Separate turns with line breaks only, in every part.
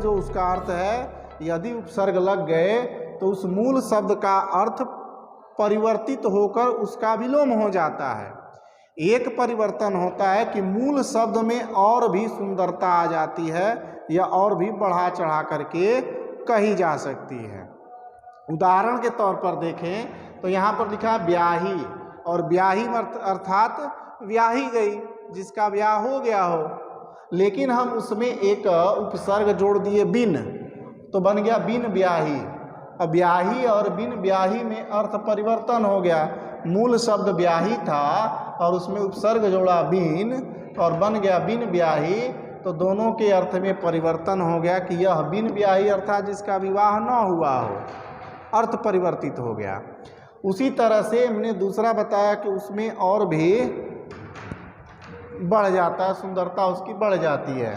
जो उसका अर्थ है, यदि उपसर्ग लग गए तो उस मूल शब्द का अर्थ परिवर्तित होकर उसका विलोम हो जाता है। एक परिवर्तन होता है कि मूल शब्द में और भी सुंदरता आ जाती है या और भी बढ़ा चढ़ा करके कही जा सकती है। उदाहरण के तौर पर देखें तो यहाँ पर लिखा है ब्याही, और ब्याही अर्थात ब्याही गई, जिसका ब्याह हो गया हो, लेकिन हम उसमें एक उपसर्ग जोड़ दिए बिन, तो बन गया बिन ब्याही। अब ब्याही और बिन ब्याही में अर्थ परिवर्तन हो गया। मूल शब्द ब्याही था और उसमें उपसर्ग जोड़ा बिन और बन गया बिन ब्याही, तो दोनों के अर्थ में परिवर्तन हो गया कि यह बिन ब्याही अर्थात जिसका विवाह न हुआ हो, अर्थ परिवर्तित हो गया। उसी तरह से हमने दूसरा बताया कि उसमें और भी बढ़ जाता है, सुंदरता उसकी बढ़ जाती है।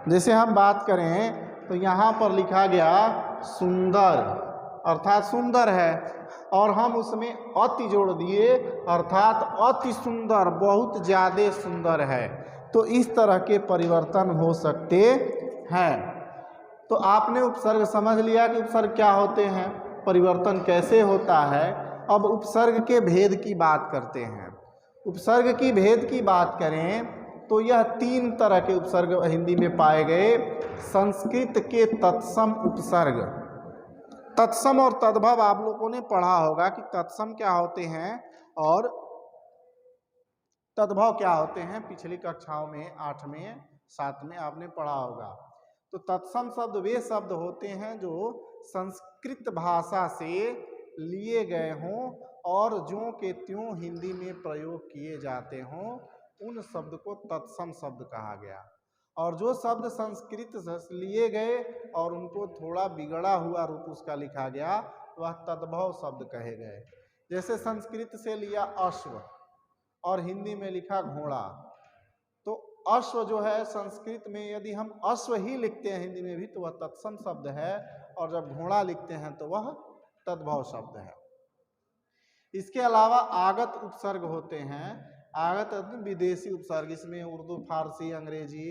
जैसे हम बात करें तो यहाँ पर लिखा गया सुंदर अर्थात सुंदर है, और हम उसमें अति जोड़ दिए अर्थात अति सुंदर, बहुत ज़्यादा सुंदर है। तो इस तरह के परिवर्तन हो सकते हैं। तो आपने उपसर्ग समझ लिया कि उपसर्ग क्या होते हैं, परिवर्तन कैसे होता है। अब उपसर्ग के भेद की बात करते हैं। उपसर्ग की भेद की बात करें तो यह 3 तरह के उपसर्ग हिंदी में पाए गए। संस्कृत के तत्सम उपसर्ग, तत्सम और तद्भव आप लोगों ने पढ़ा होगा कि तत्सम क्या होते हैं और तद्भव क्या होते हैं। पिछली कक्षाओं में 8वें 7वें आपने पढ़ा होगा। तो तत्सम शब्द वे शब्द होते हैं जो संस्कृत भाषा से लिए गए हों और ज्यों के त्यों हिंदी में प्रयोग किए जाते हों, उन शब्द को तत्सम शब्द कहा गया। और जो शब्द संस्कृत से लिए गए और उनको थोड़ा बिगड़ा हुआ रूप उसका लिखा गया, वह तद्भव शब्द कहे गए। जैसे संस्कृत से लिया अश्व और हिंदी में लिखा घोड़ा, तो अश्व जो है संस्कृत में यदि हम अश्व ही लिखते हैं हिंदी में भी तो वह तत्सम शब्द है, और जब घोड़ा लिखते हैं तो वह तद्भव शब्द है। इसके अलावा आगत उपसर्ग होते हैं। आगत विदेशी उपसर्ग, इसमें उर्दू, फारसी, अंग्रेजी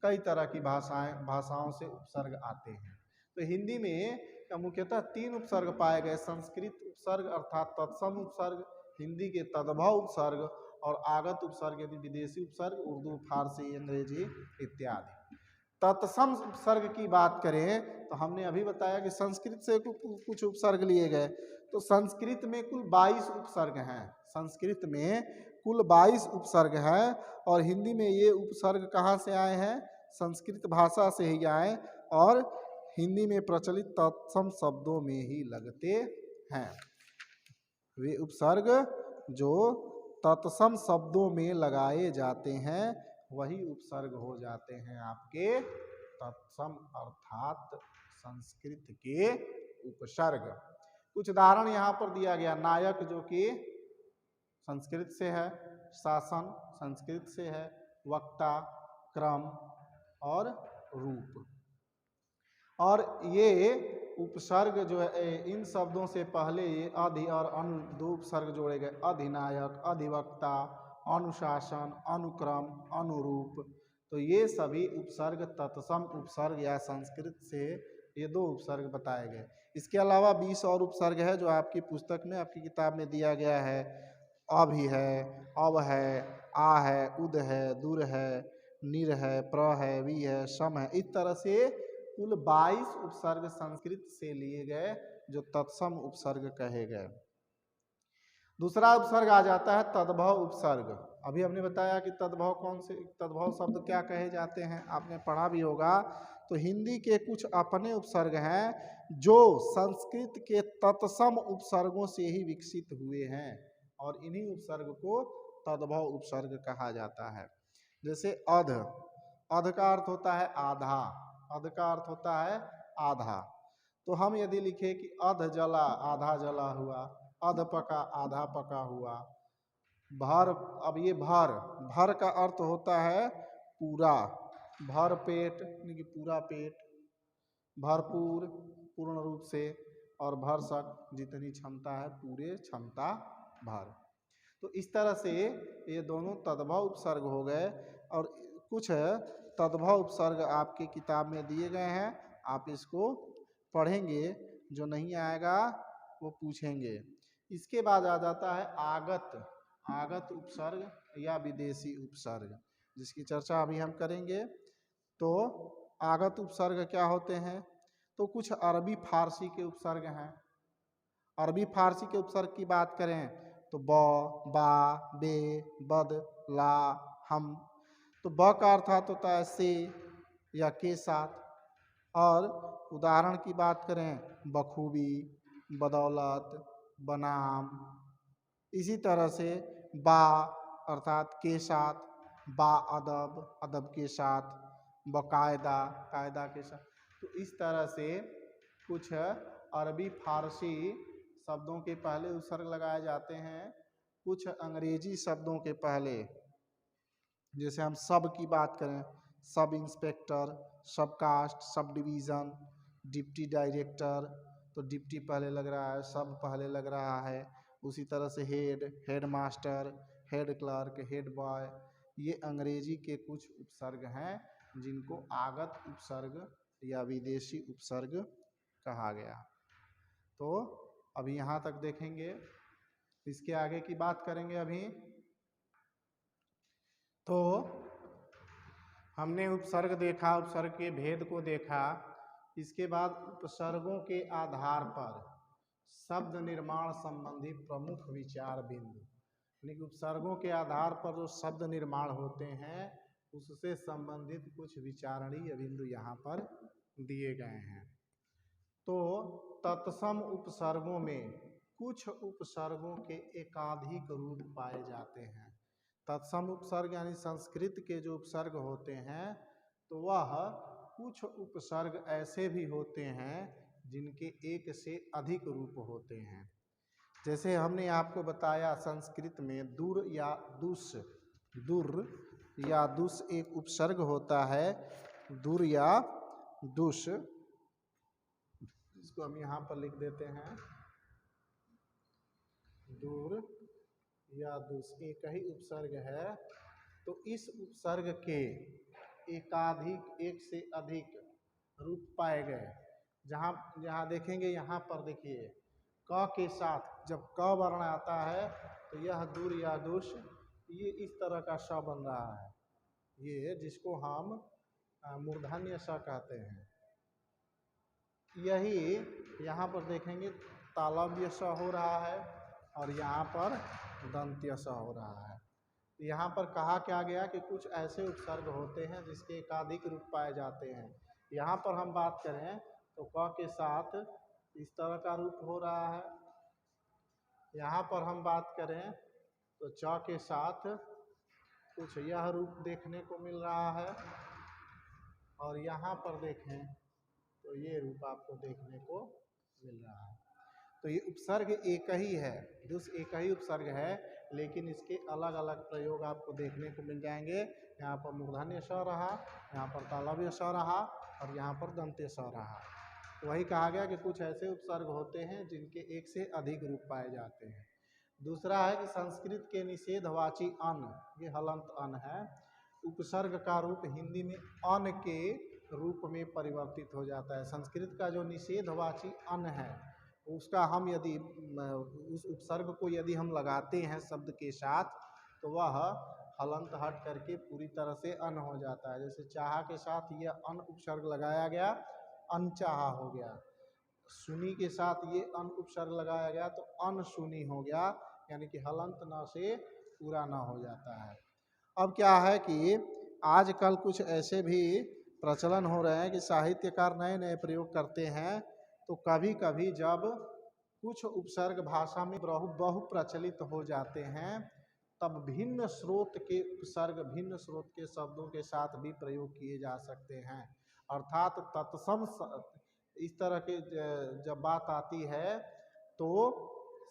कई तरह की भाषाओं से उपसर्ग आते हैं। तो हिंदी में मुख्यतः 3 उपसर्ग पाए गए। संस्कृत उपसर्ग अर्थात तत्सम उपसर्ग, हिंदी के तद्भव उपसर्ग और आगत उपसर्ग यदि विदेशी उपसर्ग, उर्दू, फारसी, अंग्रेजी इत्यादि। तत्सम उपसर्ग की बात करें तो हमने अभी बताया कि संस्कृत से कुछ उपसर्ग लिए गए। तो संस्कृत में कुल 22 उपसर्ग हैं। संस्कृत में कुल 22 उपसर्ग हैं और हिंदी में ये उपसर्ग कहाँ से आए हैं, संस्कृत भाषा से ही आए और हिंदी में प्रचलित तत्सम शब्दों में ही लगते हैं। वे उपसर्ग जो तत्सम शब्दों में लगाए जाते हैं वही उपसर्ग हो जाते हैं आपके तत्सम अर्थात संस्कृत के उपसर्ग। कुछ उदाहरण यहाँ पर दिया गया। नायक जो कि संस्कृत से है, शासन संस्कृत से है, वक्ता, क्रम और रूप। और ये उपसर्ग जो है इन शब्दों से पहले ये अधि और अनु 2 उपसर्ग जोड़े गए। अधिनायक, अधिवक्ता, अनुशासन, अनुक्रम, अनुरूप। तो ये सभी उपसर्ग तत्सम उपसर्ग या संस्कृत से ये 2 उपसर्ग बताए गए। इसके अलावा 20 और उपसर्ग है जो आपकी पुस्तक में, आपकी किताब में दिया गया है। अभी है, अब है, आ है, उद है, दूर है, निर है, प्र है, वी है, सम है। इस तरह से कुल 22 उपसर्ग संस्कृत से लिए गए जो तत्सम उपसर्ग कहे गए। दूसरा उपसर्ग आ जाता है तद्भव उपसर्ग। अभी हमने बताया कि तद्भव कौन से, तद्भव शब्द क्या कहे जाते हैं, आपने पढ़ा भी होगा। तो हिंदी के कुछ अपने उपसर्ग हैं जो संस्कृत के तत्सम उपसर्गों से ही विकसित हुए हैं और इन्हीं उपसर्ग को तद्भव उपसर्ग कहा जाता है। जैसे अध, अध का अर्थ होता है आधा, अध का अर्थ होता है आधा। तो हम यदि लिखे कि अध जला, आधा जला हुआ, अध पका, आधा पका हुआ। भर, अब ये भर, भर का अर्थ होता है पूरा, भर पेट यानी कि पूरा पेट, भरपूर पूर्ण रूप से, और भरसक जितनी क्षमता है पूरे क्षमता भर। तो इस तरह से ये दोनों तद्भव उपसर्ग हो गए। और कुछ तद्भव उपसर्ग आपकी किताब में दिए गए हैं, आप इसको पढ़ेंगे, जो नहीं आएगा वो पूछेंगे। इसके बाद आ जाता है आगत, आगत उपसर्ग या विदेशी उपसर्ग, जिसकी चर्चा अभी हम करेंगे। तो आगत उपसर्ग क्या होते हैं? तो कुछ अरबी फारसी के उपसर्ग हैं। अरबी फारसी के उपसर्ग की बात करें तो ब, बा, बे, बद, ला, हम। तो ब का अर्थ होता है से या के साथ। और उदाहरण की बात करें बखूबी, बदौलत, बनाम। इसी तरह से बा अर्थात के साथ, बा अदब, अदब के साथ, बकायदा, कायदा के साथ। तो इस तरह से कुछ अरबी फारसी शब्दों के पहले उपसर्ग लगाए जाते हैं, कुछ अंग्रेजी शब्दों के पहले। जैसे हम सब की बात करें, sub inspector, sub caste, sub division, deputy director, तो डिप्टी पहले लग रहा है, सब पहले लग रहा है। उसी तरह से head, head master, head clerk, head boy, ये अंग्रेजी के कुछ उपसर्ग हैं जिनको आगत उपसर्ग या विदेशी उपसर्ग कहा गया। तो अभी यहाँ तक देखेंगे, इसके आगे की बात करेंगे अभी। तो हमने उपसर्ग देखा, उपसर्ग के भेद को देखा। इसके बाद उपसर्गों के आधार पर शब्द निर्माण संबंधी प्रमुख विचार बिंदु, यानी कि उपसर्गों के आधार पर जो शब्द निर्माण होते हैं उससे संबंधित कुछ विचारणीय बिंदु यहाँ पर दिए गए हैं। तो तत्सम उपसर्गों में कुछ उपसर्गों के एकाधिक रूप पाए जाते हैं। तत्सम उपसर्ग यानी संस्कृत के जो उपसर्ग होते हैं तो वह कुछ उपसर्ग ऐसे भी होते हैं जिनके एक से अधिक रूप होते हैं। जैसे हमने आपको बताया संस्कृत में दुर या दुस, दुर या दुस एक उपसर्ग होता है, दुर या दुस, इसको हम यहाँ पर लिख देते हैं, दूर या दुस एक ही उपसर्ग है। तो इस उपसर्ग के एकाधिक, एक से अधिक रूप पाए गए। जहाँ जहाँ देखेंगे, यहाँ पर देखिए क के साथ जब क वर्ण आता है तो यह दूर या दुस, ये इस तरह का स बन रहा है, ये जिसको हम मूर्धन्य स कहते हैं। यही यहाँ पर देखेंगे तालव्य स हो रहा है और यहाँ पर दंत्य स हो रहा है। यहाँ पर कहा क्या गया कि कुछ ऐसे उपसर्ग होते हैं जिसके एकाधिक रूप पाए जाते हैं। यहाँ पर हम बात करें तो क के साथ इस तरह का रूप हो रहा है। यहाँ पर हम बात करें तो च के साथ कुछ यह रूप देखने को मिल रहा है और यहाँ पर देखें तो ये रूप आपको देखने को मिल रहा है। तो ये उपसर्ग एक ही है, दुस एक ही उपसर्ग है, लेकिन इसके अलग अलग प्रयोग आपको देखने को मिल जाएंगे। यहाँ पर मूर्धन्य स रहा, यहाँ पर तालव्य स रहा और यहाँ पर दंत्य स रहा। वही कहा गया कि कुछ ऐसे उपसर्ग होते हैं जिनके एक से अधिक रूप पाए जाते हैं। दूसरा है कि संस्कृत के निषेधवाची अन, ये हलंत अन है, उपसर्ग का रूप हिंदी में अन के रूप में परिवर्तित हो जाता है। संस्कृत का जो निषेधवाची अन है उसका हम यदि उस उपसर्ग को यदि हम लगाते हैं शब्द के साथ तो वह हलंत हट करके पूरी तरह से अन हो जाता है। जैसे चाहा के साथ यह अन उपसर्ग लगाया गया, अनचाहा हो गया। सुनी के साथ ये अन उपसर्ग लगाया गया तो अनसुनी हो गया, यानी कि हलंत न से पूरा न हो जाता है। अब क्या है कि आजकल कुछ ऐसे भी प्रचलन हो रहे हैं कि साहित्यकार नए नए प्रयोग करते हैं। तो कभी कभी जब कुछ उपसर्ग भाषा में बहु प्रचलित हो जाते हैं तब भिन्न स्रोत के उपसर्ग भिन्न स्रोत के शब्दों के साथ भी प्रयोग किए जा सकते हैं। अर्थात तत्सम इस तरह के जब बात आती है तो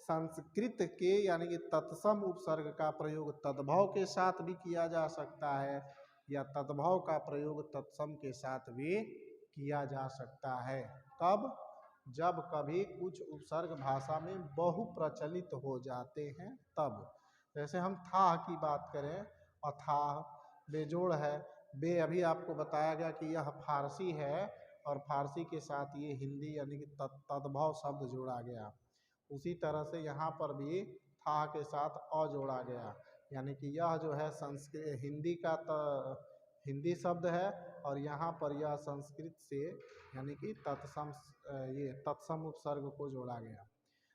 संस्कृत के यानी कि तत्सम उपसर्ग का प्रयोग तद्भव के साथ भी किया जा सकता है या तद्भव का प्रयोग तत्सम के साथ भी किया जा सकता है। कब? जब कभी कुछ उपसर्ग भाषा में बहु प्रचलित हो जाते हैं तब। जैसे हम था की बात करें, अथाह बेजोड़ है, बे अभी आपको बताया गया कि यह फारसी है और फारसी के साथ ये हिंदी यानी कि तद्भव शब्द जोड़ा गया। उसी तरह से यहाँ पर भी था के साथ अ जोड़ा गया, यानी कि यह जो है संस्कृत हिंदी का हिंदी शब्द है और यहाँ पर यह संस्कृत से यानी कि तत्सम ये तत्सम उपसर्ग को जोड़ा गया।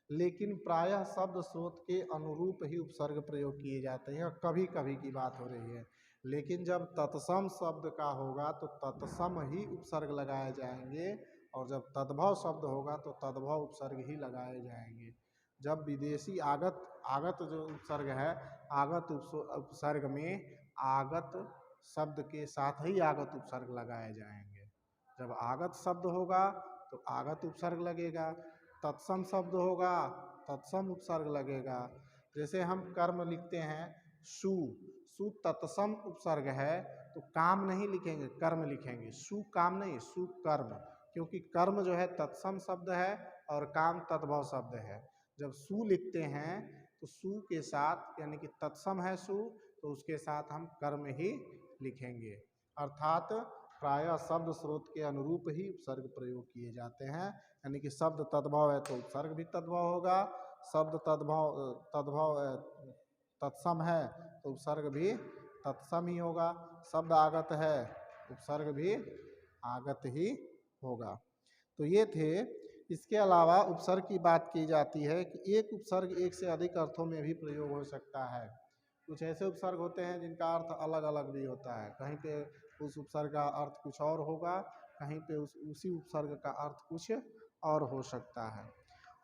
लेकिन प्रायः शब्द स्रोत के अनुरूप ही उपसर्ग प्रयोग किए जाते हैं, कभी कभी की बात हो रही है। लेकिन जब तत्सम शब्द का होगा तो तत्सम ही उपसर्ग लगाए जाएंगे, और जब तद्भव शब्द होगा तो तद्भव उपसर्ग ही लगाए जाएंगे। जब विदेशी आगत जो उपसर्ग है, आगत उपसर्ग में आगत शब्द के साथ ही आगत उपसर्ग लगाए जाएंगे। जब आगत शब्द होगा तो आगत उपसर्ग लगेगा, तत्सम शब्द होगा तत्सम उपसर्ग लगेगा। जैसे हम कर्म लिखते हैं सु, सु तत्सम उपसर्ग है तो काम नहीं लिखेंगे, कर्म लिखेंगे। सु काम नहीं, सु कर्म, क्योंकि कर्म जो है तत्सम शब्द है और काम तद्भव शब्द है। जब सु लिखते हैं तो सु के साथ यानी कि तत्सम है सु, तो उसके साथ हम कर्म ही लिखेंगे। अर्थात प्रायः शब्द स्रोत के अनुरूप ही उपसर्ग प्रयोग किए जाते हैं, यानी कि शब्द तद्भव है तो उपसर्ग भी तद्भव होगा, शब्द तद्भव तत्सम है तो उपसर्ग भी तत्सम ही होगा, शब्द आगत है उपसर्ग भी आगत ही होगा। तो ये थे। इसके अलावा उपसर्ग की बात की जाती है कि एक उपसर्ग एक से अधिक अर्थों में भी प्रयोग हो सकता है। कुछ ऐसे उपसर्ग होते हैं जिनका अर्थ अलग अलग भी होता है, कहीं पे उस उपसर्ग का अर्थ कुछ और होगा, कहीं पे उसी उपसर्ग का अर्थ कुछ और हो सकता है।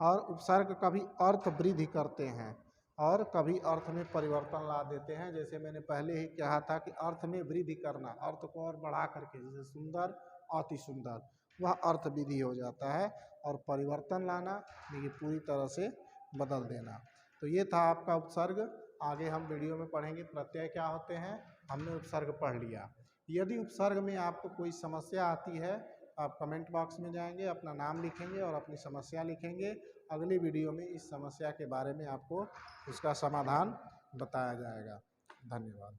और उपसर्ग कभी अर्थ वृद्धि करते हैं और कभी अर्थ में परिवर्तन ला देते हैं। जैसे मैंने पहले ही कहा था कि अर्थ में वृद्धि करना, अर्थ को और बढ़ा करके, जैसे सुंदर अति सुंदर, वह अर्थ वृद्धि हो जाता है, और परिवर्तन लाना यानी पूरी तरह से बदल देना। तो ये था आपका उपसर्ग। आगे हम वीडियो में पढ़ेंगे प्रत्यय क्या होते हैं। हमने उपसर्ग पढ़ लिया। यदि उपसर्ग में आपको कोई समस्या आती है, आप कमेंट बॉक्स में जाएंगे, अपना नाम लिखेंगे और अपनी समस्या लिखेंगे। अगली वीडियो में इस समस्या के बारे में आपको उसका समाधान बताया जाएगा। धन्यवाद।